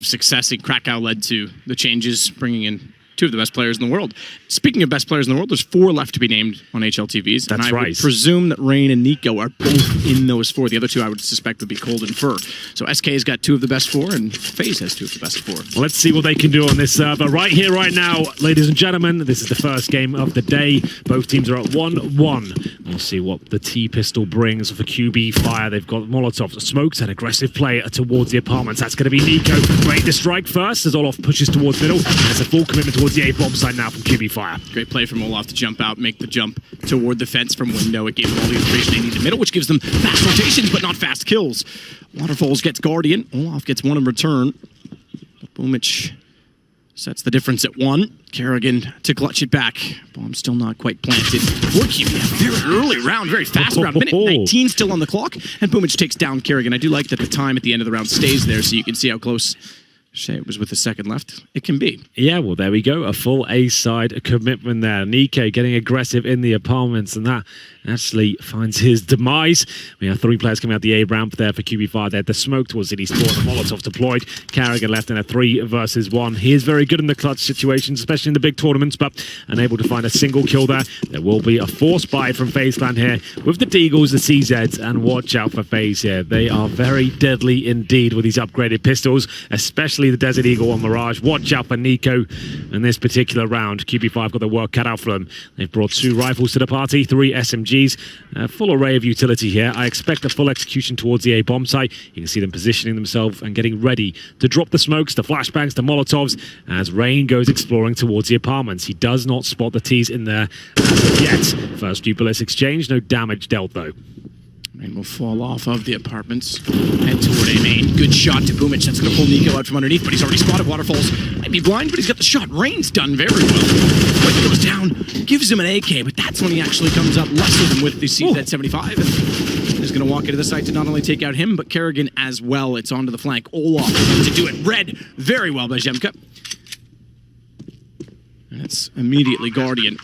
success in Krakow led to the changes, bringing in two of the best players in the world. Speaking of best players in the world, there's 4 left to be named on HLTVs. That's and I right. would presume that Rain and Nico are both in those 4. The other 2 I would suspect would be Cold and Fur. So SK's got 2 of the best 4, and FaZe has 2 of the best 4. Well, let's see what they can do on this server. Right here, right now, ladies and gentlemen, this is the first game of the day. Both teams are at 1-1. We'll see what the T-Pistol brings for QB Fire. They've got Molotovs, smokes, and aggressive play towards the apartments. That's going to be Nico. Ready to strike first as Olof pushes towards middle. And it's a full commitment towards the A-bomb side now from QB Fire. Great play from Olaf to jump out, make the jump toward the fence from window. It gave them all the information they needed middle, which gives them fast rotations, but not fast kills. Waterfalls gets Guardian. Olaf gets 1 in return. But Boomich sets the difference at 1. Kerrigan to clutch it back. Bomb still not quite planted. For QB, very early round, very fast round. Minute 19 still on the clock, and Boomich takes down Kerrigan. I do like that the time at the end of the round stays there, so you can see how close Shea was with a second left. It can be. Yeah, well, there we go. A full A-side commitment there. Nico getting aggressive in the apartments, and that actually finds his demise. We have 3 players coming out the A ramp there for QB5. They had the smoke towards City Sport, the Molotov deployed. Kerrigan left in a 3 versus 1. He is very good in the clutch situations, especially in the big tournaments, but unable to find a single kill there. There will be a force buy from FaZe Clan here with the Deagles, the CZs, and watch out for FaZe here. They are very deadly indeed with these upgraded pistols, especially the Desert Eagle on Mirage. Watch out for Nico in this particular round. QB5 got their work cut out for them. They've brought 2 rifles to the party, 3 SMGs. Full array of utility here. I expect a full execution towards the A-bomb site. You can see them positioning themselves and getting ready to drop the smokes, the flashbangs, the Molotovs as Rain goes exploring towards the apartments. He does not spot the T's in there as of yet. First few bullets exchanged, no damage dealt though. Rain will fall off of the apartments. Head toward A main. Good shot to Boomich. That's going to pull Nico out from underneath, but he's already spotted Waterfalls. Might be blind, but he's got the shot. Rain's done very well. Quick goes down, gives him an AK, but that's when he actually comes up lesser than with the CZ75. And he's going to walk into the site to not only take out him, but Kerrigan as well. It's onto the flank. Olaf to do it. Read very well by Zemka. And it's immediately Guardian.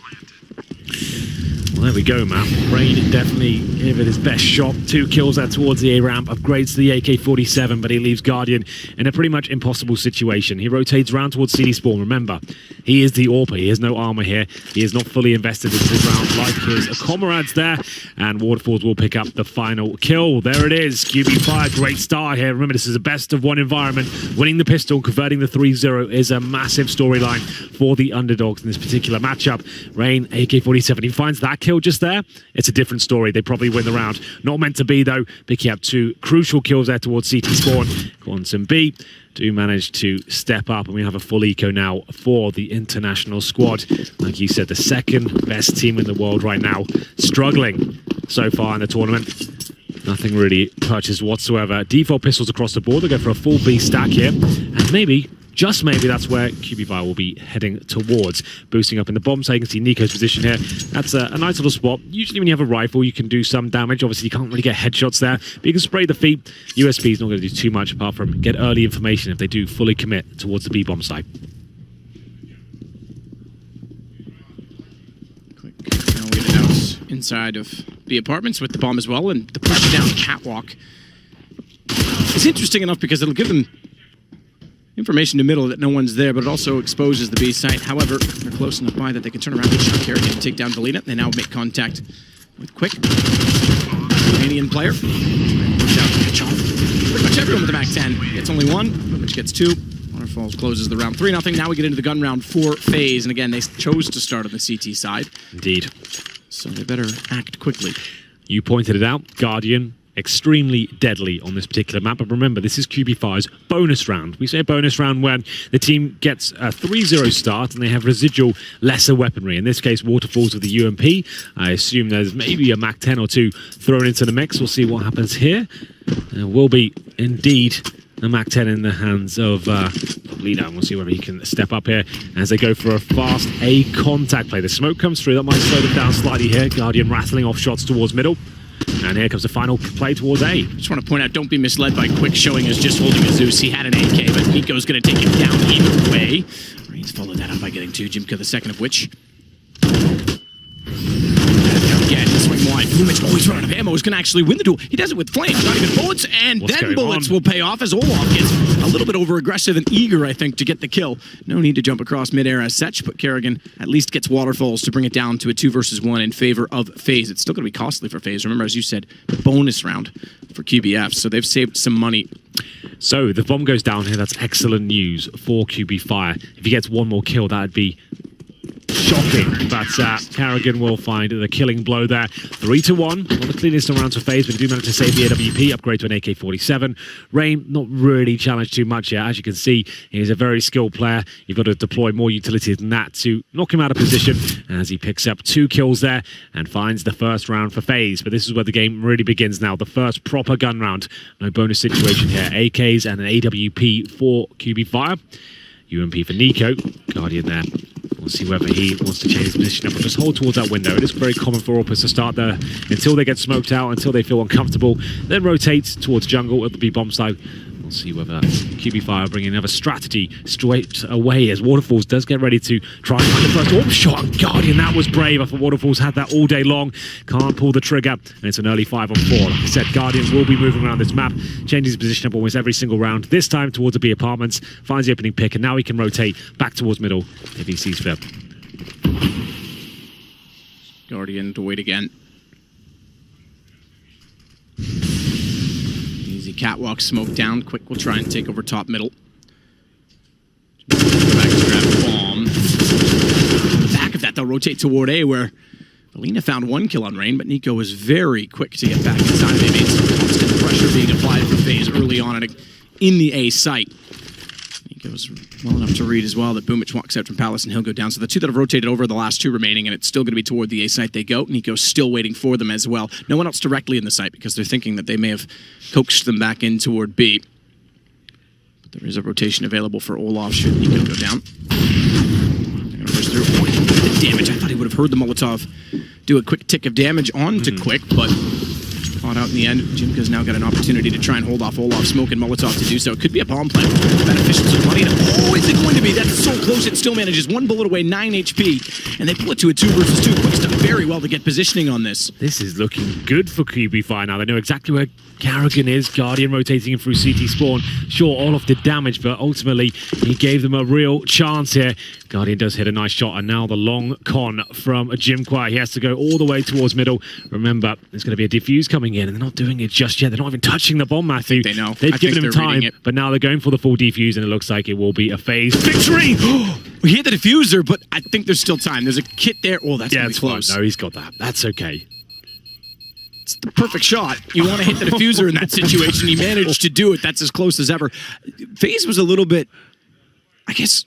Well, there we go, man. Rain definitely gave it his best shot. 2 kills there towards the A-ramp, upgrades to the AK-47, but he leaves Guardian in a pretty much impossible situation. He rotates round towards CD Spawn. Remember, he is the AWPer. He has no armor here. He is not fully invested in this round like his comrades there, and Waterfalls will pick up the final kill. There it is. QB Fire, great start here. Remember, this is a best of 1 environment. Winning the pistol, converting the 3-0 is a massive storyline for the underdogs in this particular matchup. Rain, AK-47, he finds that kill just there. It's a different story. They probably win the round. Not meant to be, though. Picking up 2 crucial kills there towards CT Spawn. Quantum B do manage to step up, and we have a full eco now for the international squad. Like you said, the second best team in the world right now, struggling so far in the tournament. Nothing really purchased whatsoever. Default pistols across the board. They go for a full B stack here, and maybe, just maybe, that's where QB5 will be heading towards. Boosting up in the bomb, so you can see Nico's position here. That's a nice little spot. Usually when you have a rifle, you can do some damage. Obviously, you can't really get headshots there, but you can spray the feet. USP is not going to do too much apart from get early information if they do fully commit towards the B-bomb site. Quick, now waited out inside of the apartments with the bomb as well, and the push down catwalk. It's interesting enough because it'll give them information in the middle that no one's there, but it also exposes the B site. However, they're close enough by that they can turn around and shot Kerrigan and take down Valina. They now make contact with Quick, Romanian player. Push out pretty much everyone with the MAC-10. It's only 1, which gets 2. Waterfalls closes the round 3-0. Now we get into the gun round for FaZe, and again, they chose to start on the CT side. Indeed. So they better act quickly. You pointed it out, Guardian. Extremely deadly on this particular map, but remember, this is QB5's bonus round. We say a bonus round when the team gets a 3-0 start and they have residual lesser weaponry. In this case, Waterfalls with the UMP. I assume there's maybe a MAC-10 or 2 thrown into the mix. We'll see what happens here. There will be indeed a MAC-10 in the hands of Lino. We'll see whether he can step up here as they go for a fast A contact play. The smoke comes through. That might slow them down slightly here. Guardian rattling off shots towards middle. And here comes the final play towards A. Just want to point out, don't be misled by Quick showing us just holding a Zeus. He had an AK, but Nico's going to take him down either way. Rain's followed that up by getting 2, Jimka the second of which. Again, swing reason why Boomic, he's running out of ammo, is going to actually win the duel. He does it with flames, not even bullets, and What's then going bullets on? will pay off as Olaf gets a little bit over-aggressive and eager, I think, to get the kill. No need to jump across midair as such, but Kerrigan at least gets waterfalls to bring it down to a 2 versus 1 in favor of Faze. It's still going to be costly for Faze. Remember, as you said, bonus round for QBF, so they've saved some money. So the bomb goes down here. That's excellent news for QB Fire. If he gets one more kill, that'd be shocking. But Kerrigan will find the killing blow there. 3-1. Not the cleanest of rounds for Faze, but they do manage to save the AWP, upgrade to an AK-47. Rain, not really challenged too much yet. As you can see, he's a very skilled player. You've got to deploy more utility than that to knock him out of position as he picks up 2 kills there and finds the first round for Faze. But this is where the game really begins now. The first proper gun round. No bonus situation here. AKs and an AWP for QB Fire. UMP for Nico. Guardian there. We'll see whether he wants to change his position up, but just hold towards that window. It is very common for Orpus to start there until they get smoked out, until they feel uncomfortable, then rotate towards jungle. It'll be bomb side. We'll see whether QB Fire bring another strategy straight away as Waterfalls does get ready to try and find the first AWP shot. Guardian, that was brave. I thought Waterfalls had that all day long. Can't pull the trigger, and it's an early 5-on-4. Like I said, Guardian will be moving around this map, changing his position up almost every single round. This time towards the B apartments, finds the opening pick, and now he can rotate back towards middle if he sees fit. Guardian to wait again. Easy catwalk, smoke down. Quick will try and take over top middle. Go back to grab the bomb. Back of that, they'll rotate toward A, where Alina found 1 kill on Rain, but Nico was very quick to get back inside of A. Made some constant pressure being applied for Faze early on in the A site. Nico's well enough to read as well that Boomic walks out from Palace and he'll go down. So the 2 that have rotated over, the last 2 remaining, and it's still going to be toward the A site they go. Nico's still waiting for them as well. No one else directly in the site because they're thinking that they may have coaxed them back in toward B. But there is a rotation available for Olaf should Nico go down. They're going to push through. Oh, he did the damage. I thought he would have heard the Molotov do a quick tick of damage onto Quick, but caught out in the end. Jimka's now got an opportunity to try and hold off Olaf, Smoke, and Molotov to do so. It could be a bomb plant. Beneficial to the money. Oh, is it going to be? That's so close. It still manages 1 bullet away, 9 HP. And they pull it to a 2 versus 2. Quick's done very well to get positioning on this. This is looking good for QB Fire now. They know exactly where Kerrigan is. Guardian rotating him through CT spawn. Sure, Olaf did damage, but ultimately he gave them a real chance here. Guardian does hit a nice shot, and now the long con from Jimqua. He has to go all the way towards middle. Remember, there's going to be a defuse coming in, and they're not doing it just yet. They're not even touching the bomb, Matthew. They know. They've given him time, but now they're going for the full defuse, and it looks like it will be a Faze victory! He hit the diffuser, but I think there's still time. There's a kit there. Oh, that's going to be close. Fine. No, he's got that. That's okay. It's the perfect shot. You want to hit the diffuser in that situation. He managed to do it. That's as close as ever. Faze was a little bit, I guess,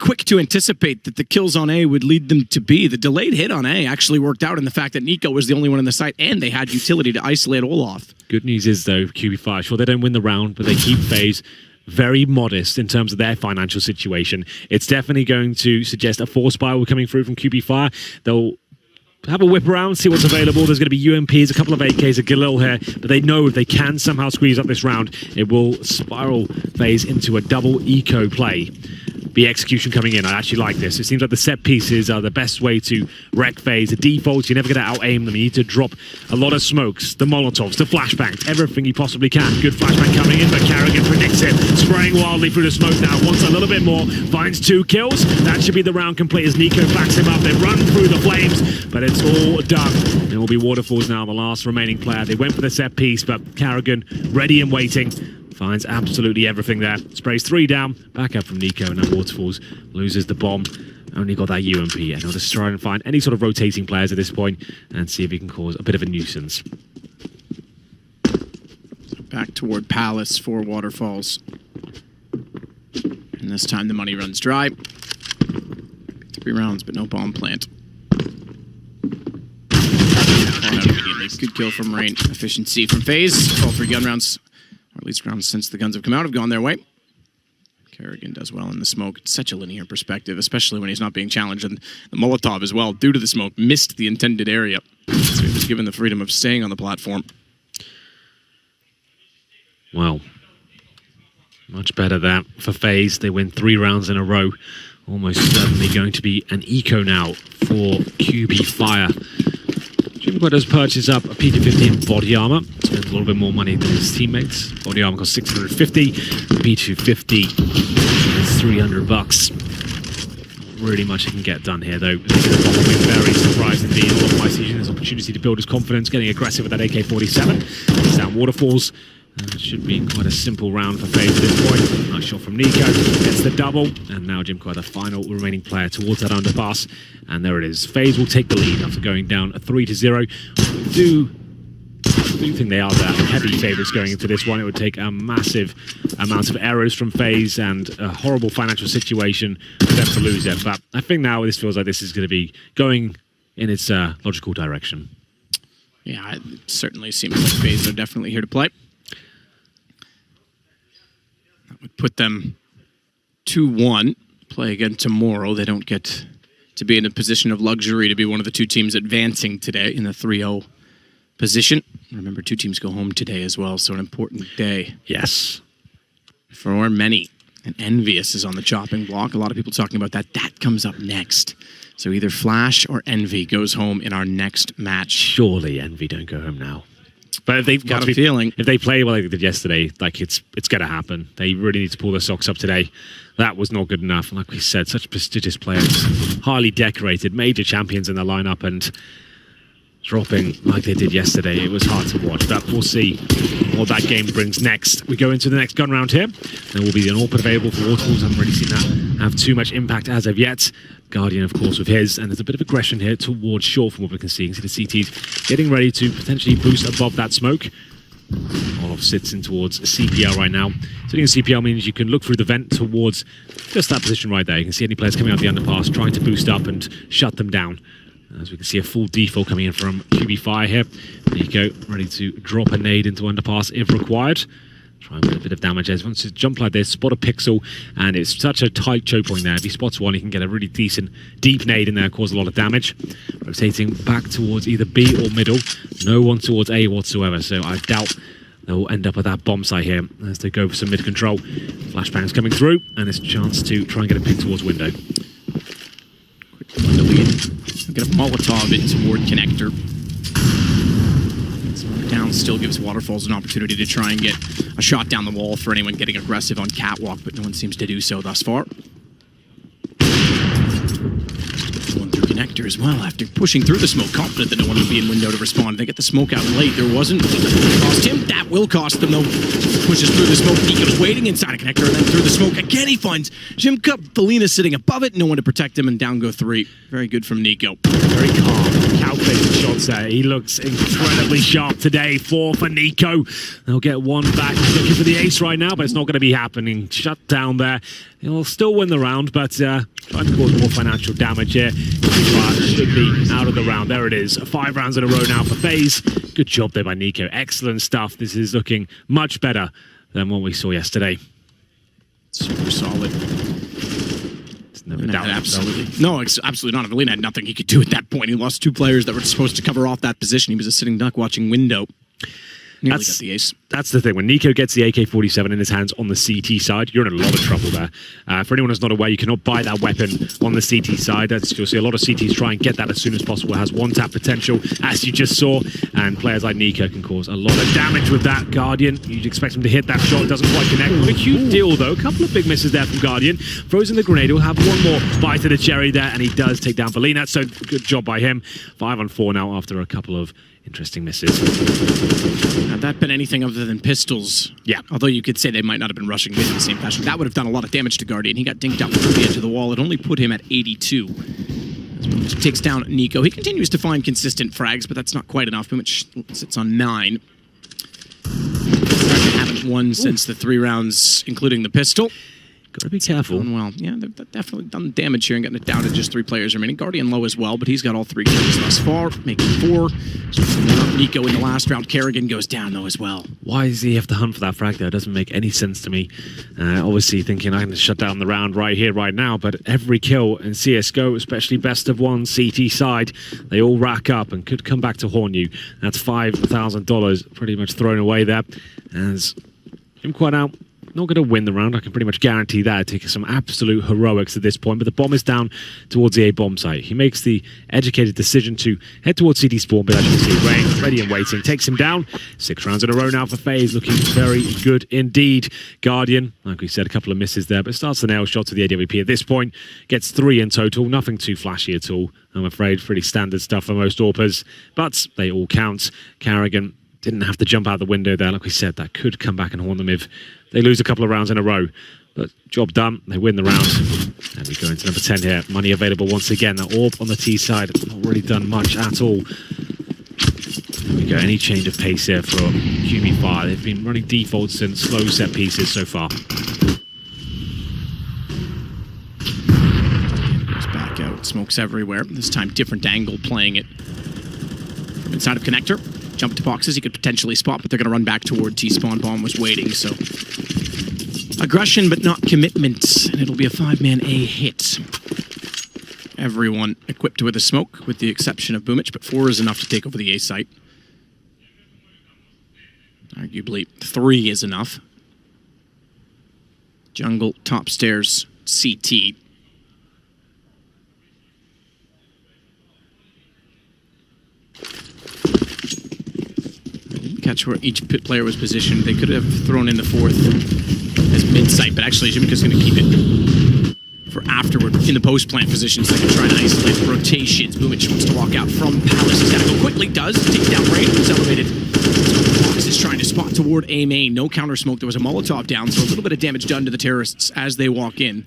quick to anticipate that the kills on A would lead them to B. The delayed hit on A actually worked out in the fact that Nico was the only one in the site, and they had utility to isolate Olaf. Good news is, though, QB Fire, sure, they don't win the round, but they keep Faze very modest in terms of their financial situation. It's definitely going to suggest a force spiral coming through from QB Fire. They'll have a whip around, see what's available. There's going to be UMPs, a couple of AKs, a Galil here, but they know if they can somehow squeeze up this round, it will spiral Faze into a double eco play. The execution coming in, I actually like this. It seems like the set pieces are the best way to wreck Faze. The defaults, you're never going to out-aim them. You need to drop a lot of smokes, the Molotovs, the flashbangs, everything you possibly can. Good flashbang coming in, but Kerrigan predicts it. Spraying wildly through the smoke now. Wants a little bit more, finds 2 kills. That should be the round complete as Nico backs him up. They run through the flames, but it's all done. It will be Waterfalls now, the last remaining player. They went for the set piece, but Kerrigan ready and waiting. Finds absolutely everything there. Sprays 3 down. Back up from Nico, and now Waterfalls loses the bomb. Only got that UMP, and he'll just try and find any sort of rotating players at this point and see if he can cause a bit of a nuisance. Back toward Palace for Waterfalls. And this time the money runs dry. 3 rounds, but no bomb plant. Good kill from Rain. Efficiency from Faze. All 3 gun rounds. Or at least rounds since the guns have come out have gone their way. Kerrigan does well in the smoke. It's such a linear perspective, especially when he's not being challenged. And the Molotov as well, due to the smoke, missed the intended area. So he was given the freedom of staying on the platform. Well, much better that for Faze. They win 3 rounds in a row. Almost certainly going to be an eco now for QB Fire. Jim Quad does purchase up a P250 body armor. Spends a little bit more money than his teammates. Body armor costs 650. P250 is 300 bucks. Really much he can get done here, though. I'll be very surprised indeed. All of my season his opportunity to build his confidence, getting aggressive with that AK-47. He's down waterfalls. It should be quite a simple round for Faze at this point. Nice shot from Nico. Gets the double. And now Jim Quad, the final remaining player towards that underpass. And there it is. Faze will take the lead after going down 3-0. I do think they are the heavy favourites going into this one. It would take a massive amount of errors from Faze and a horrible financial situation for them to lose it. But I think now this feels like this is going to be going in its logical direction. Yeah, it certainly seems like Faze are definitely here to play. That would put them 2-1. Play again tomorrow. They don't get to be in a position of luxury to be one of the two teams advancing today in the 3-0 position. Remember, two teams go home today as well, so an important day. Yes. For many. And Envious is on the chopping block. A lot of people talking about that. That comes up next. So either Flash or Envy goes home in our next match. Surely Envy don't go home now. But if they've got a feeling, if they play well like they did yesterday, like it's going to happen. They really need to pull their socks up today. That was not good enough. And like we said, such prestigious players, highly decorated, major champions in the lineup, and dropping like they did yesterday. It was hard to watch, but we'll see what that game brings next. We go into the next gun round here. There will be an AWP available for Waterfalls. I haven't really seen that have too much impact as of yet. Guardian, of course, with his, and there's a bit of aggression here towards Shaw from what we can see. You can see the CTs getting ready to potentially boost above that smoke. Olof sits in towards CPL right now. Sitting in CPL means you can look through the vent towards just that position right there. You can see any players coming out the underpass, trying to boost up and shut them down. As we can see a full default coming in from QB Fire here. Nico ready to drop a nade into underpass if required. Try and put a bit of damage as once to jump like this, spot a pixel, and it's such a tight choke point there. If he spots one, he can get a really decent deep nade in there, cause a lot of damage. Rotating back towards either B or middle. No one towards A whatsoever, so I doubt they'll end up at that bomb site here as they go for some mid control. Flashbang's coming through, and it's a chance to try and get a pick towards window. Get a Molotov in toward connector. Down still gives Waterfalls an opportunity to try and get a shot down the wall for anyone getting aggressive on catwalk, but no one seems to do so thus far. One through connector as well after pushing through the smoke, confident that no one would be in window to respond. They get the smoke out late. There wasn't. Cost him. That will cost them though. Pushes through the smoke. Nico's waiting inside a connector and then through the smoke again. He finds Jim Cup. Felina sitting above it. No one to protect him, and down go 3. Very good from Nico. Very calm, calculated shots there. He looks incredibly sharp today. 4 for Nico. They'll get one back. He's looking for the ace right now, but it's not going to be happening. Shut down there. He'll still win the round, but trying to cause more financial damage here. Should be out of the round. There it is. 5 rounds in a row now for Faze. Good job there by Nico. Excellent stuff. This is looking much better than what we saw yesterday. Super solid. No doubt. Absolutely. No, absolutely not. Felina had nothing he could do at that point. He lost 2 players that were supposed to cover off that position. He was a sitting duck watching window. Nearly got the ace. That's the thing. When Nico gets the AK-47 in his hands on the CT side, you're in a lot of trouble there. For anyone who's not aware, you cannot buy that weapon on the CT side. You'll see a lot of CTs try and get that as soon as possible. It has one-tap potential, as you just saw, and players like Nico can cause a lot of damage with that. Guardian, you'd expect him to hit that shot. It doesn't quite connect. Not a huge deal, though. A couple of big misses there from Guardian. Throws in the grenade. He'll have one more bite of the cherry there, and he does take down Felina, so good job by him. 5 on 4 now after a couple of interesting misses. Had that been anything other than pistols, yeah. Although you could say they might not have been rushing mid in the same fashion, that would have done a lot of damage to Guardian. He got dinked up through the edge of the wall. It only put him at 82. Takes down Nico. He continues to find consistent frags, but that's not quite enough. Pretty much sits on 9. Haven't won since the 3 rounds, including the pistol. Gotta be careful. Well, yeah, they've definitely done damage here and gotten it down to just 3 players remaining. Guardian low as well, but he's got all 3 kills thus far, making 4. Nico in the last round. Kerrigan goes down though as well. Why does he have to hunt for that frag there? It doesn't make any sense to me. Obviously thinking I can shut down the round right here, right now, but every kill in CSGO, especially best of 1 CT side, they all rack up and could come back to haunt you. That's $5,000 pretty much thrown away there. As Jim Quad out. not going to win the round. I can pretty much guarantee that. Taking some absolute heroics at this point. But the bomb is down towards the A bomb site. He makes the educated decision to head towards CD spawn. But as you can see, Rain ready and waiting. Takes him down. 6 rounds in a row now for Faze. Looking very good indeed. Guardian, like we said, a couple of misses there. But starts the nail shot to the AWP at this point. Gets 3 in total. Nothing too flashy at all. I'm afraid pretty standard stuff for most AWPers. But they all count. Carrigan didn't have to jump out the window there. Like we said, that could come back and haunt them if they lose a couple of rounds in a row. But job done. They win the round. And we go into number 10 here. Money available once again. The AWP on the T side. Not really done much at all. There we go. Any change of pace here for QB5. They've been running defaults and slow set pieces so far. Goes back out. Smokes everywhere. This time different angle playing it from inside of connector. Jump to boxes he could potentially spot, but they're going to run back toward T-spawn. Bomb was waiting, so aggression but not commitment, and it'll be a 5-man A hit. Everyone equipped with a smoke, with the exception of Boomich, but 4 is enough to take over the A site. Arguably 3 is enough. Jungle, top stairs, CT. Catch where each pit player was positioned. They could have thrown in the 4th as mid-site, but actually Jimika's going to keep it for afterward in the post-plant positions. They can try and isolate rotations. Boomich wants to walk out from Palace. He's got to go quickly. Does. Take down Rain. It's elevated. Fox is trying to spot toward A main. No counter smoke. There was a Molotov down, so a little bit of damage done to the terrorists as they walk in.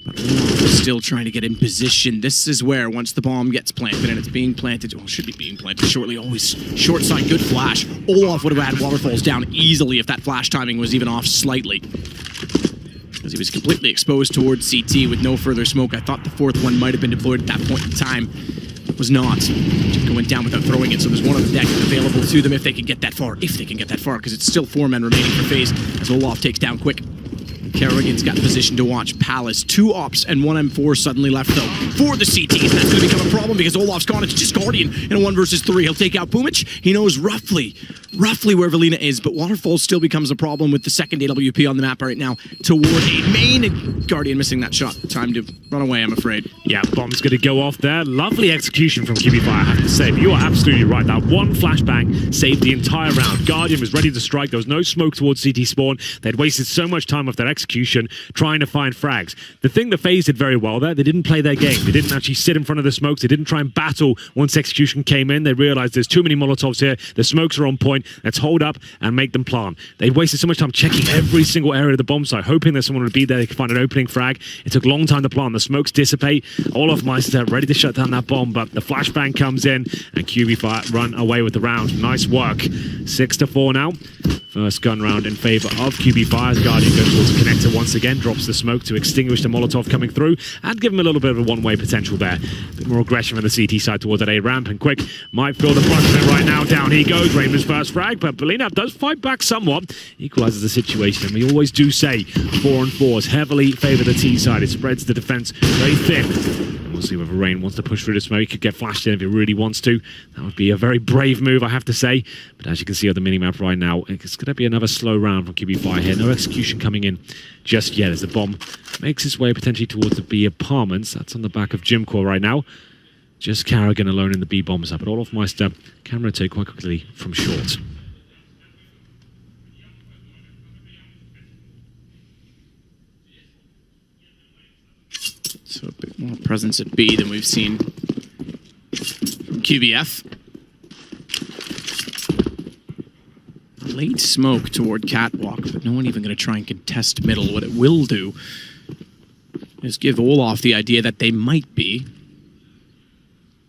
But Olaf is still trying to get in position. This is where, once the bomb gets planted, and it's being planted, well, it should be being planted shortly, always short side, good flash. Olaf would have had waterfalls down easily if that flash timing was even off slightly. Because he was completely exposed towards CT with no further smoke. I thought the 4th one might have been deployed at that point in time. It was not. Jimka went down without throwing it, so there's one on the deck available to them if they can get that far. If they can get that far, because it's still 4 men remaining for Faze as Olaf takes down quick. Kerrigan's got position to watch. Palace, 2 ops and 1 M4 suddenly left, though, for the CTs. And that's going to become a problem because Olaf's gone. It's just Guardian in a 1 versus 3. He'll take out Boomich. He knows roughly where Valina is, but Waterfall still becomes a problem with the 2nd AWP on the map right now toward A main. And Guardian missing that shot. Time to run away, I'm afraid. Yeah, bomb's going to go off there. Lovely execution from QB5, I have to say. But you are absolutely right. That one flashbang saved the entire round. Guardian was ready to strike. There was no smoke towards CT spawn. They'd wasted so much time off their execution trying to find frags. The thing that Faze did very well there, they didn't play their game. They didn't actually sit in front of the smokes. They didn't try and battle once execution came in. They realized there's too many Molotovs here. The smokes are on point. Let's hold up and make them plant. They wasted so much time checking every single area of the bomb site, hoping that someone would be there. They could find an opening frag. It took a long time to plant. The smokes dissipate. Olaf Meister ready to shut down that bomb, but the flashbang comes in and QB5 run away with the round. Nice work. 6-4 now. First gun round in favor of QB5. Guardian goes towards the connector once again, drops the smoke to extinguish the Molotov coming through and give him a little bit of a one-way potential there. A bit more aggression from the CT side towards that A ramp, and Quick might feel the brunt of it right now. Down he goes, Raymond's first frag, but Belina does fight back somewhat. Equalizes the situation, and we always do say 4 and 4s heavily favor the T side. It spreads the defense very thin. And we'll see whether Rain wants to push through the smoke. He could get flashed in if he really wants to. That would be a very brave move, I have to say. But as you can see on the minimap right now, it's going to be another slow round from QB5 here. No execution coming in just yet as the bomb makes its way potentially towards the B apartments. That's on the back of Gym Core right now. Just Carrigan alone in the B bomb site, but Olaf Meister can rotate quite quickly from short. So a bit more presence at B than we've seen from QBF. Late smoke toward Catwalk, but no one even going to try and contest middle. What it will do is give Olaf the idea that they might be,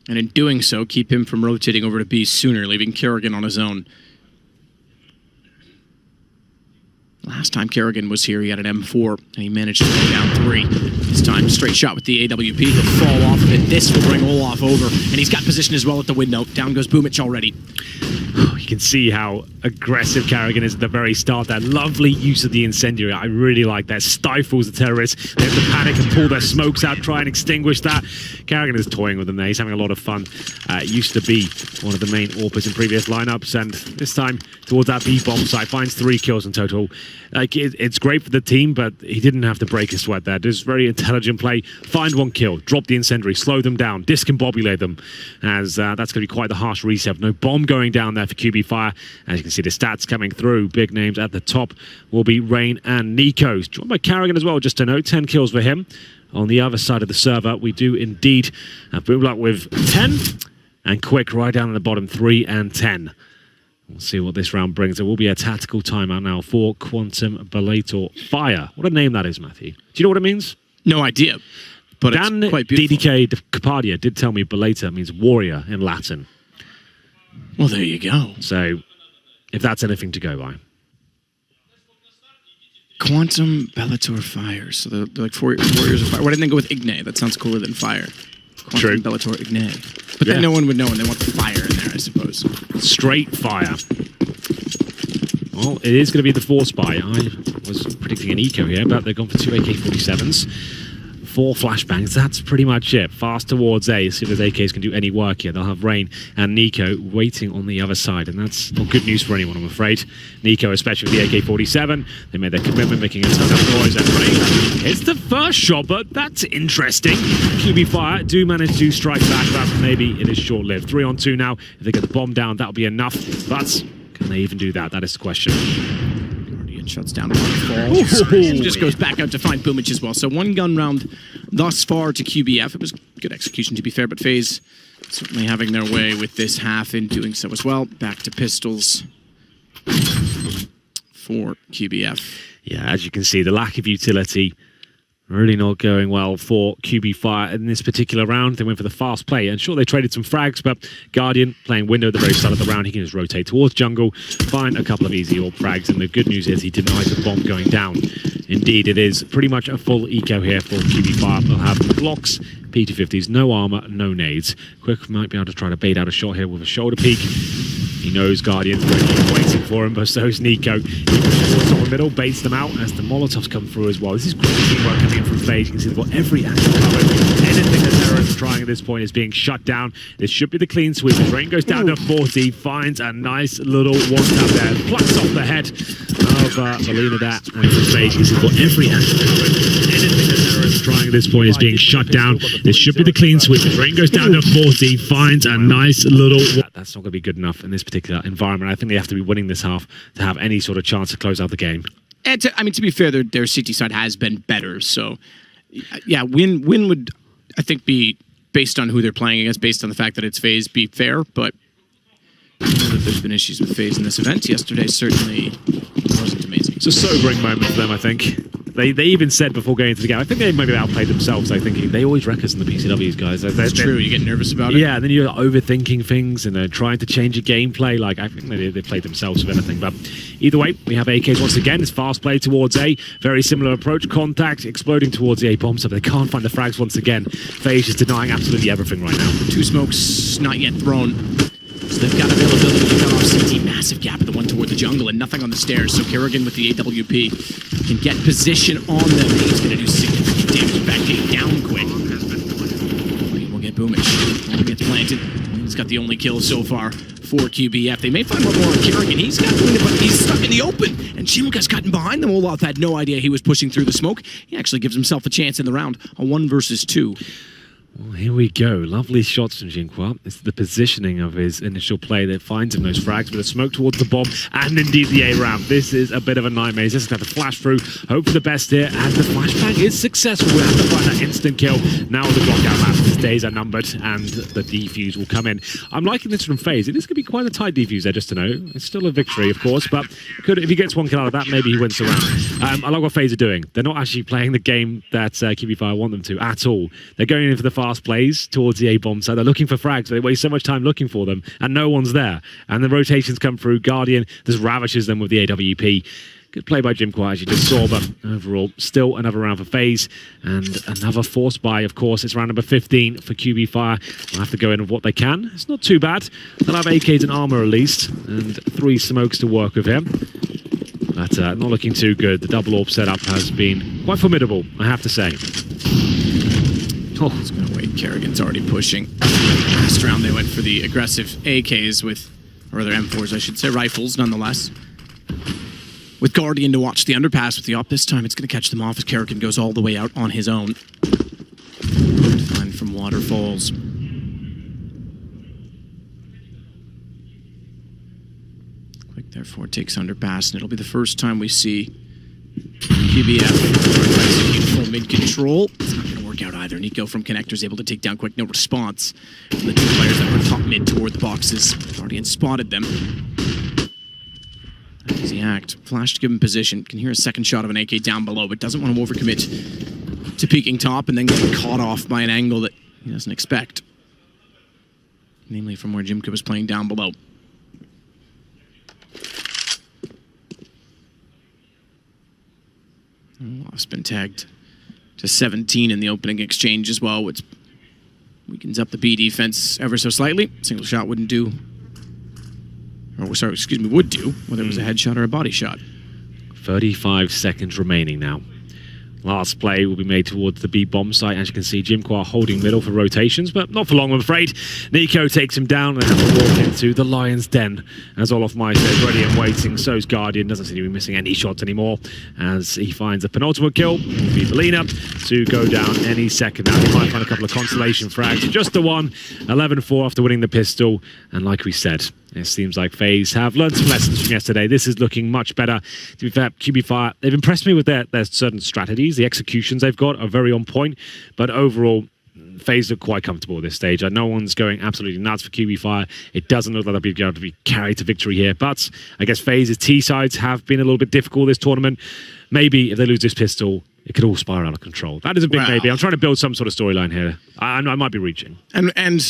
and in doing so, keep him from rotating over to B sooner, leaving Kerrigan on his own. Last time Kerrigan was here, he had an M4, and he managed to go down 3. This time, straight shot with the AWP. He'll fall off of it. This will bring Olaf over, and he's got position as well at the window. Down goes Boomich already. You can see how aggressive Carrigan is at the very start. That lovely use of the incendiary. I really like that. Stifles the terrorists. They have to panic and pull their smokes out, try and extinguish that. Carrigan is toying with them there. He's having a lot of fun. Used to be one of the main AWPers in previous lineups, and this time towards that B bomb site. Finds 3 kills in total. Like, it's great for the team, but he didn't have to break a sweat there. Just very intelligent play. Find one kill, drop the incendiary, slow them down, discombobulate them, as that's going to be quite the harsh reset. No bomb going down there for QB Fire. As you can see, the stats coming through. Big names at the top will be Rain and Nico. Joined by Carrigan as well, just to note, 10 kills for him. On the other side of the server, we do indeed have Boomluck with 10, and Quick right down at the bottom, 3 and 10. We'll see what this round brings. There will be a tactical timeout now for Quantum Bellator Fire. What a name that is, Matthew. Do you know what it means? No idea, but Dan it's quite beautiful. DDK Capadia did tell me Bellator means warrior in Latin. Well, there you go. So, if that's anything to go by. Quantum Bellator Fire. So they're like warriors of fire. Why didn't they go with Ignay? That sounds cooler than fire. Quantum True. Bellator Ignay. But then no one would know, and they want the fire in there, I suppose. Straight fire. Well, it is going to be the Force buy. I was predicting an eco here, but they've gone for 2 AK-47s. 4 flashbangs, that's pretty much it. Fast towards A, see if those AKs can do any work here. They'll have Rain and Nico waiting on the other side, and that's not good news for anyone, I'm afraid. Nico, especially with the AK-47, they made their commitment, making a ton of noise, and Rain hits the first shot, but that's interesting. QB Fire do manage to strike back, but maybe it is short-lived. 3 on 2 now. If they get the bomb down, that'll be enough, but can they even do that? That is the question. Shuts down one fall. And just goes back out to find Boomich as well. So 1 gun round thus far to QBF. It was good execution, to be fair, but Faze certainly having their way with this half in doing so as well. Back to pistols for QBF. Yeah, as you can see, the lack of utility really not going well for QB Fire in this particular round. They went for the fast play, and sure, they traded some frags, but Guardian playing window at the very start of the round. He can just rotate towards jungle, find a couple of easy AWP frags, and the good news is he denies the bomb going down. Indeed, it is pretty much a full eco here for QB Fire. They'll have blocks, P250s, no armor, no nades. Quick might be able to try to bait out a shot here with a shoulder peek. He knows Guardian's waiting for him, but so is Nico. He pushes towards the middle, baits them out as the Molotovs come through as well. This is great teamwork coming in from Faze. You can see they've got every angle covered. Anything that Terrorist trying at this point is being shut down. This should be the clean sweep. The Rain goes down to 40, finds a nice little one-tap there, plucks off the head of Melina Dat. And from Faze, he's got every angle covered. Anything that Terrorist trying at this point is being shut down. This should be the clean sweep. The Rain goes down to 40, finds a nice little... That's not going to be good enough in this particular environment. I think they have to be winning this half to have any sort of chance to close out the game. And to be fair, their CT side has been better. So, yeah, win would, I think, be based on who they're playing against, based on the fact that it's Faze, be fair. But I know that there's been issues with Faze in this event. Yesterday certainly wasn't amazing. It's a sobering moment for them, I think. They even said before going into the game, I think they maybe outplayed themselves. I think they always wreck us in the PCWs, guys. That's true. You get nervous about it. Yeah, and then you're overthinking things and trying to change a gameplay. Like, I think they played themselves with anything. But either way, we have AKs once again. It's fast play towards A. Very similar approach. Contact exploding towards the A bomb, so they can't find the frags once again. Faze is denying absolutely everything right now. 2 smokes not yet thrown. So they've got availability to cut off CT. Massive gap at the one toward the jungle and nothing on the stairs. So Kerrigan with the AWP can get position on them. He's going to do significant damage. Back gate down quick. We'll get Boomich. Gets planted. He's got the only kill so far for QBF. They may find one more on Kerrigan. He's got doing it, but he's stuck in the open. And Jimka's gotten behind them. Olaf had no idea he was pushing through the smoke. He actually gives himself a chance in the round. A 1 versus 2. Well, here we go. Lovely shots from Jinhua. It's the positioning of his initial play that finds him those frags with a smoke towards the bomb and indeed the A ramp. This is a bit of a nightmare. He's just going to have to flash through, hope for the best here, and the flashbang is successful. We'll have to find that instant kill. Now the blockout map, his days are numbered, and the defuse will come in. I'm liking this from Faze. It is going to be quite a tight defuse there, just to know. It's still a victory, of course, but if he gets 1 kill out of that, maybe he wins the round. I like what Faze are doing. They're not actually playing the game that QB Fire want them to at all. They're going in for the fast plays towards the A-bomb, so they're looking for frags. They waste so much time looking for them, and no one's there. And the rotations come through. Guardian just ravishes them with the AWP. Good play by Jinhua, as you just saw, but overall, still another round for Faze, and another force buy, of course. It's round number 15 for QB Fire. They'll have to go in with what they can. It's not too bad. They'll have AKs and armor at least, and 3 smokes to work with him. But not looking too good. The double AWP setup has been quite formidable, I have to say. Oh, it's going to wait. Kerrigan's already pushing. Last round they went for the aggressive AKs with, or rather M4s, I should say, rifles nonetheless. with Guardian to watch the underpass with the op. This time it's going to catch them off as Kerrigan goes all the way out on his own. Find from Waterfalls. Quick therefore takes underpass, and it'll be the first time we see QBF execute full mid-control. It's not going to work out either. Nico from Connector's able to take down quick, no response from the two players that were top mid toward the boxes. Guardian spotted them. Easy act. Flash to give him position. Can hear a second shot of an AK down below, but doesn't want to overcommit to peeking top and then get caught off by an angle that he doesn't expect. Namely from where Jimka was playing down below. Loft's been tagged to 17 in the opening exchange as well, which weakens up the B defense ever so slightly. Single shot wouldn't do. Or, sorry, excuse me, would do, whether it was a headshot or a body shot. 35 seconds remaining now. Last play will be made towards the B bomb site. As you can see, Jimqua holding middle for rotations, but not for long, I'm afraid. Nico takes him down and they have to walk into the Lion's Den. As Olof Meister is ready and waiting, so's Guardian. Doesn't seem to be missing any shots anymore as he finds a penultimate kill. Will be Belina to go down any second now. He might find a couple of consolation frags. Just the one. 11-4 after winning the pistol. And like we said, it seems like FaZe have learned some lessons from yesterday. This is looking much better. To be fair, QB Fire, they've impressed me with their certain strategies. The executions they've got are very on point. But overall, FaZe look quite comfortable at this stage. No one's going absolutely nuts for QB Fire. It doesn't look like they'll be able to be carried to victory here. But I guess FaZe's T-sides have been a little bit difficult this tournament. Maybe if they lose this pistol, it could all spiral out of control. That is a big maybe. I'm trying to build some sort of storyline here. I might be reaching. And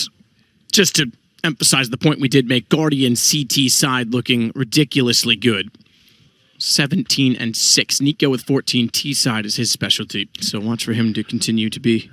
just to emphasize the point we did make, Guardian CT side looking ridiculously good. 17-6. Nico with 14. T side is his specialty. So watch for him to continue to be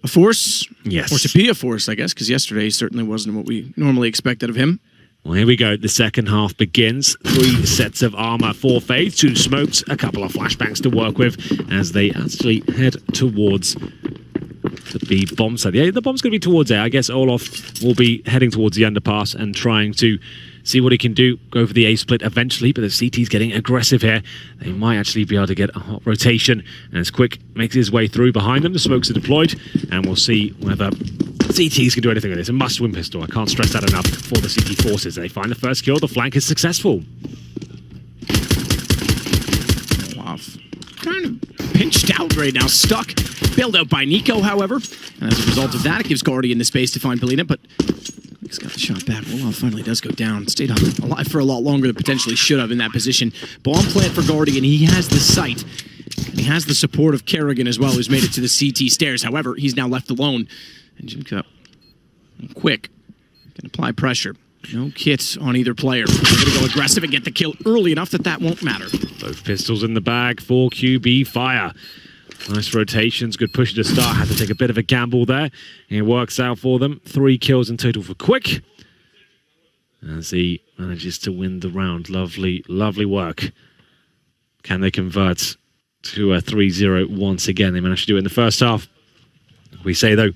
a force. Yes. Or to be a force, I guess, because yesterday certainly wasn't what we normally expected of him. Well, here we go. The second half begins. 3 sets of armor for FaZe, 2 smokes, a couple of flashbangs to work with as they actually head towards the B bomb side. Yeah, the bomb's going to be towards there. I guess Olof will be heading towards the underpass and trying to see what he can do, go for the A split eventually, but the CT's getting aggressive here. They might actually be able to get a hot rotation, and as Quick makes his way through behind them, the smokes are deployed, and we'll see whether CTs can do anything with this. A must-win pistol. I can't stress that enough for the CT forces. They find the first kill. The flank is successful. Wow. Kind of pinched out right now. Stuck. Bailed out by Nico, however. And as a result of that, it gives Guardian the space to find Belina, but he's got the shot back. Well, finally does go down. Stayed alive for a lot longer than potentially should have in that position. Bomb plant for Guardian. He has the sight. And he has the support of Kerrigan as well, who's made it to the CT stairs. However, he's now left alone. And Jimka, Quick, can apply pressure. No kits on either player. They're going to go aggressive and get the kill early enough that won't matter. Both pistols in the bag for QB Fire. Nice rotations, good push to start. Had to take a bit of a gamble there. It works out for them. 3 kills in total for Quick, as he manages to win the round. Lovely, lovely work. Can they convert to a 3-0 once again? They managed to do it in the first half. We say, though,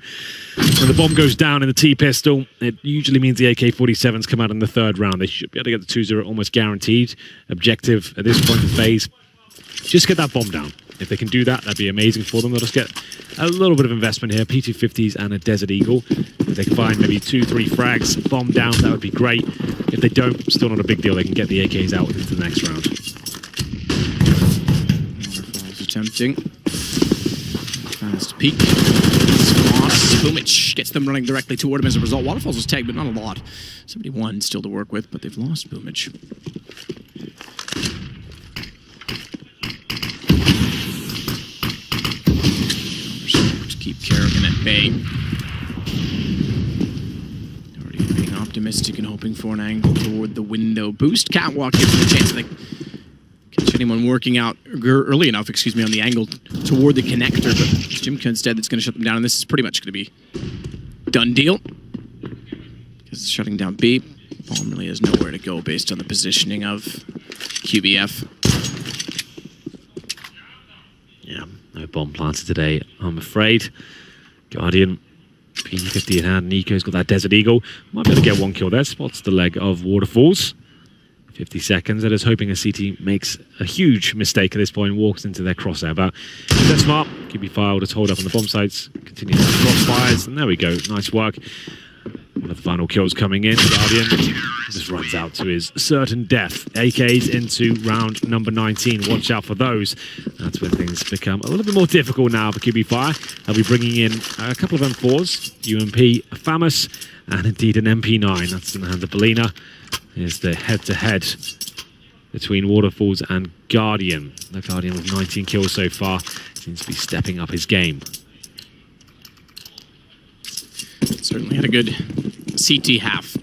when the bomb goes down in the T-pistol, it usually means the AK-47s come out in the third round. They should be able to get the 2-0 almost guaranteed. Objective at this point in FaZe, just get that bomb down. If they can do that, that'd be amazing for them. They'll just get a little bit of investment here. P250s and a Desert Eagle. If they can find maybe 2-3 frags, bomb down, that would be great. If they don't, still not a big deal. They can get the AKs out into the next round. Waterfalls attempting. Fast peek. Boomich gets them running directly toward him as a result. Waterfalls was tagged, but not a lot. 71 still to work with, but they've lost Boomich. To keep Kerrigan at bay. Already being optimistic and hoping for an angle toward the window. Boost Catwalk gives them a chance to catch anyone working out early enough, on the angle toward the connector, but it's Jimka instead that's going to shut them down, and this is pretty much going to be done deal. Because it's shutting down B. Bomb really has nowhere to go based on the positioning of QBF. Yeah, no bomb planted today, I'm afraid. Guardian, P50 in hand. Nico's got that Desert Eagle. Might be able to get 1 kill there. Spots the leg of Waterfalls. 50 seconds. They're just hoping a CT makes a huge mistake at this point, walks into their crosshair. But if they're smart, QB5 will just hold up on the bomb sites, continue to crossfires, and there we go. Nice work. One of the final kills coming in. Guardian just runs out to his certain death. AKs into round number 19. Watch out for those. That's when things become a little bit more difficult now for QB5. They'll be bringing in a couple of M4s, UMP, a FAMAS, and indeed an MP9. That's in the hands of Belina. Here's the head-to-head between Waterfalls and Guardian. The Guardian with 19 kills so far seems to be stepping up his game. Certainly had a good CT half.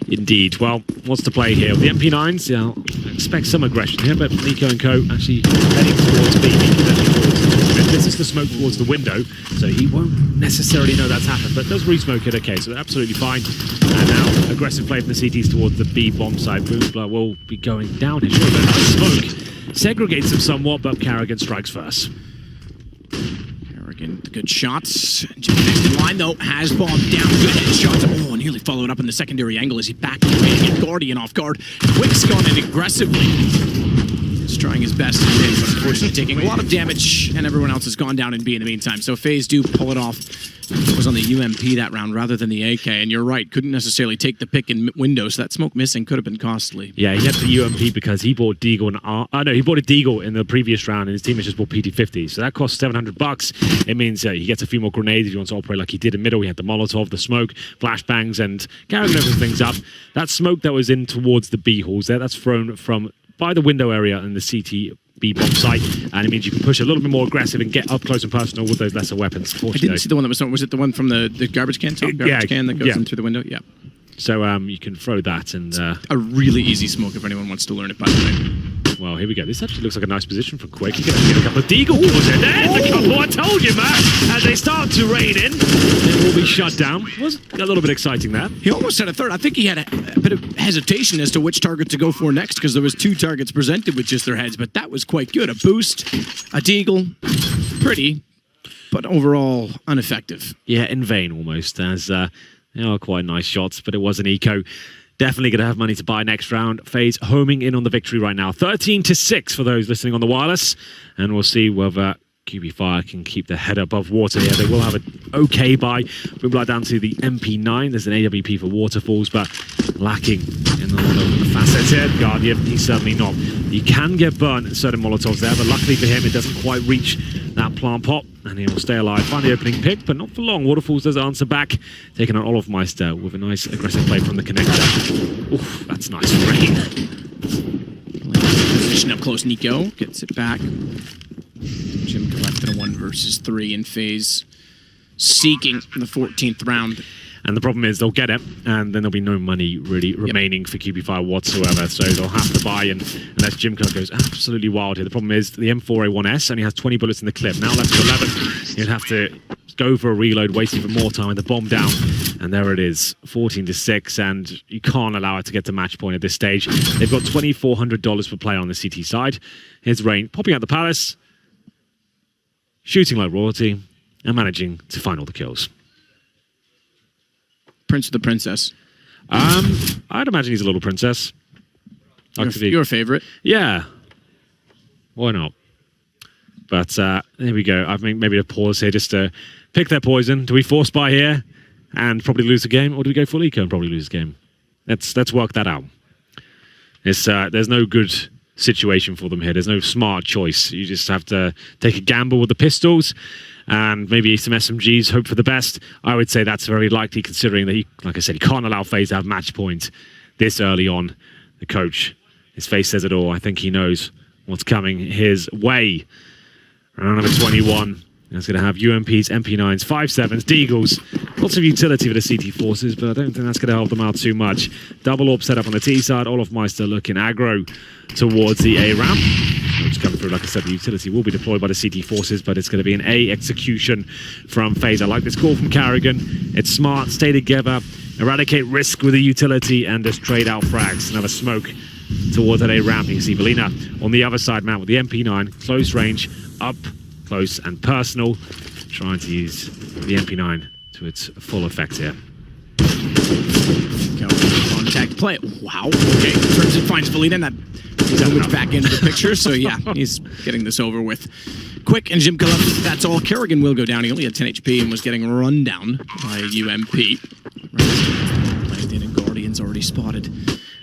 Indeed. Well, what's the play here? With the MP9s, yeah, I'll expect some aggression here, but Nico and Co actually heading towards B. This is the smoke towards the window, so he won't necessarily know that's happened, but does re-smoke it, okay, so absolutely fine. And now, aggressive play from the CTs towards the B bomb side. Boomsbler will be going down his shoulder. Smoke segregates him somewhat, but Carrigan strikes first. Carrigan, the good shots. Jimmy next in line, though, has bombed down. Good headshots. Oh, nearly followed up in the secondary angle as he backed away to get Guardian off guard. Quick's gone in aggressively. He's trying his best to win, but unfortunately taking a lot of damage, and everyone else has gone down in B in the meantime. So Faze do pull it off. It was on the UMP that round rather than the AK, and you're right, couldn't necessarily take the pick in windows. So that smoke missing could have been costly. Yeah, he had the UMP because he bought Deagle and no, he bought a Deagle in the previous round, and his teammates just bought PT50. So that cost $700. It means he gets a few more grenades if he wants to operate like he did in middle. He had the Molotov, the smoke, flashbangs, and Carrigan opens things up. That smoke that was in towards the B halls there, that's thrown from by the window area in the CT B bomb site, and it means you can push a little bit more aggressive and get up close and personal with those lesser weapons. I didn't see the one that was thrown. Was it the one from the garbage can? Can that goes in through the window? Yeah. So you can throw that, and a really easy smoke if anyone wants to learn it, by the way. Well, here we go. This actually looks like a nice position for Quick. You're going to get a couple of Deagles, and there's a couple. I told you, man. As they start to rain in, it will be shut down. Was a little bit exciting there. He almost had a third. I think he had a bit of hesitation as to which target to go for next, because there was two targets presented with just their heads, but that was quite good. A boost, a Deagle, pretty, but overall ineffective. Yeah, in vain almost, as quite nice shots, but it was an eco. Definitely going to have money to buy next round. Faze homing in on the victory right now. 13-6 for those listening on the wireless. And we'll see whether QB5 can keep their head above water here. They will have an okay buy. We'll down to the MP9. There's an AWP for Waterfalls, but lacking in a lot of facets here. Guardian, he's certainly not. You can get burnt in certain Molotovs there, but luckily for him, it doesn't quite reach that plant pot, and he will stay alive. Find the opening pick, but not for long. Waterfalls does answer back, taking on Olofmeister with a nice aggressive play from the connector. Oof, that's nice rain. Position up close, Nico gets it back. Jim collected a 1 versus 3 in Faze, seeking the 14th round. And the problem is they'll get it, and then there'll be no money really remaining for QB5 whatsoever. So they'll have to buy, and unless Jimco goes absolutely wild here. The problem is the M4A1S only has 20 bullets in the clip. Now left to 11. You'd have to go for a reload, wait even more time, and the bomb down. And there it is, 14-6, and you can't allow it to get to match point at this stage. They've got $2,400 per player on the CT side. Here's Rain popping out the Palace, shooting like royalty, and managing to find all the kills. Prince of the Princess. I'd imagine he's a little princess. Your favorite? Yeah. Why not? But there we go. I think maybe a pause here just to pick their poison. Do we force buy here and probably lose the game, or do we go full eco and probably lose the game? Let's work that out. There's no good situation for them here. There's no smart choice. You just have to take a gamble with the pistols and maybe some SMGs, hope for the best. I would say that's very likely, considering that, like I said, he can't allow Faze to have match point this early on. The coach, his face says it all. I think he knows what's coming his way. Round number 21. It's going to have UMPs, MP9s, 5.7s, Deagles. Lots of utility for the CT forces, but I don't think that's going to help them out too much. Double AWP set up on the T side. Olofmeister looking aggro towards the A ramp. It's coming through, like I said, the utility will be deployed by the CT forces, but it's going to be an A execution from Faze. I like this call from Carrigan. It's smart, stay together, eradicate risk with the utility, and just trade out frags. Another smoke towards that A ramp. You can see Belina on the other side, man, with the MP9, close range, up close and personal, trying to use the MP9 to its full effect here. Contact play. Wow. Okay. Turns and finds Felina, and that moves back into the picture. So yeah, he's getting this over with. Quick and Jim Kalef, that's all. Kerrigan will go down. He only had 10 HP and was getting run down by UMP. Landed in, and Guardian's already spotted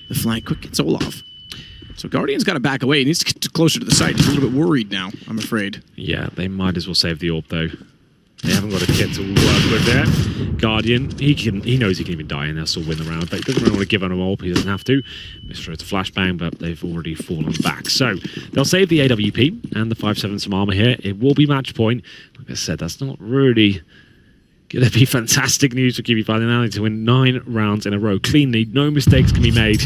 the flank. Quick gets Olaf. So Guardian's got to back away. He needs to get closer to the site. He's a little bit worried now, I'm afraid. Yeah, they might as well save the AWP though. They haven't got a kit to work with there. Guardian, he knows he can even die and they'll still win the round, but he doesn't really want to give on a AWP. He doesn't have to. Mr. It's a flashbang, but they've already fallen back. So they'll save the AWP and the 5.7 some armor here. It will be match point. Like I said, that's not really going to be fantastic news for QB5. They're now need to win 9 rounds in a row cleanly. No mistakes can be made.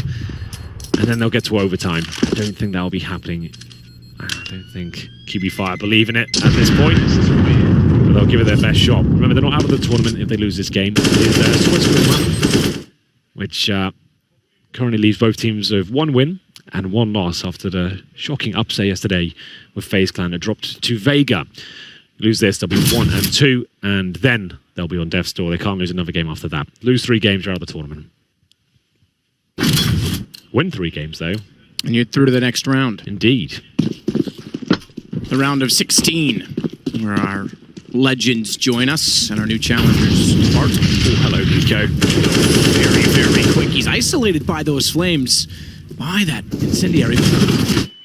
And then they'll get to overtime. I don't think that'll be happening. I don't think QB5 believe in it at this point. But they'll give it their best shot. Remember, they're not out of the tournament if they lose this game. It is Switzerland, which currently leaves both teams with 1 win and 1 loss after the shocking upset yesterday with FaZe Clan that dropped to Vega. Lose this, they'll be 1 and 2, and then they'll be on death's door. They can't lose another game after that. Lose 3 games, you're out of the tournament. Win 3 games, though. And you're through to the next round. Indeed. The round of 16, where our legends join us and our new challengers, Bart. Oh, hello, Nico. Very, very quick. He's isolated by those flames, by that incendiary.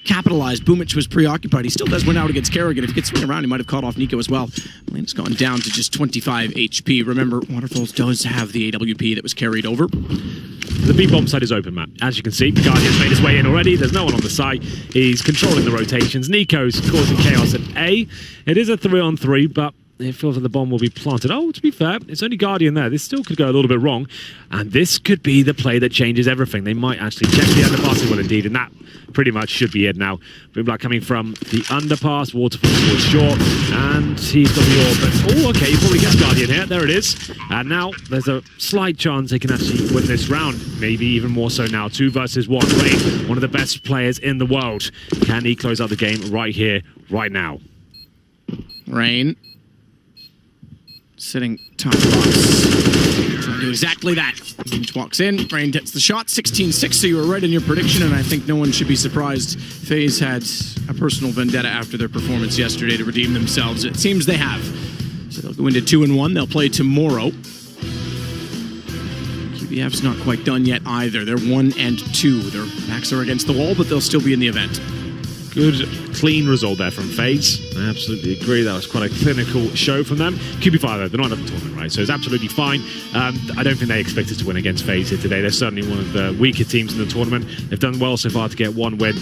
Capitalized. Boomich was preoccupied. He still does win out against Kerrigan. If he could swing around, he might have caught off Nico as well. Lane's gone down to just 25 HP. Remember, Waterfalls does have the AWP that was carried over. The B-bomb side is open, Matt. As you can see, Guardian's made his way in already. There's no one on the site. He's controlling the rotations. Nico's causing chaos at A. It is a 3-on-3, but it feels like the bomb will be planted. Oh, to be fair, it's only Guardian there. This still could go a little bit wrong. And this could be the play that changes everything. They might actually check the underpass. Well, indeed, and that pretty much should be it now. Boomblak coming from the underpass. Waterfall towards short. And he's got the orb. But, oh, okay, he probably gets Guardian here. There it is. And now there's a slight chance they can actually win this round. Maybe even more so now. 2 versus 1. Rain, one of the best players in the world. Can he close out the game right here, right now? Rain. Sitting top box. Trying to do exactly that. Boomich walks in. Rain gets the shot. 16-6, so you were right in your prediction, and I think no one should be surprised. FaZe had a personal vendetta after their performance yesterday to redeem themselves. It seems they have. So they'll go into 2-1. They'll play tomorrow. QBF's not quite done yet either. They're 1 and 2. Their backs are against the wall, but they'll still be in the event. Good, clean result there from FaZe. I absolutely agree. That was quite a clinical show from them. QB5, though, they're not at the tournament, right? So it's absolutely fine. I don't think they expected to win against FaZe here today. They're certainly one of the weaker teams in the tournament. They've done well so far to get 1 win.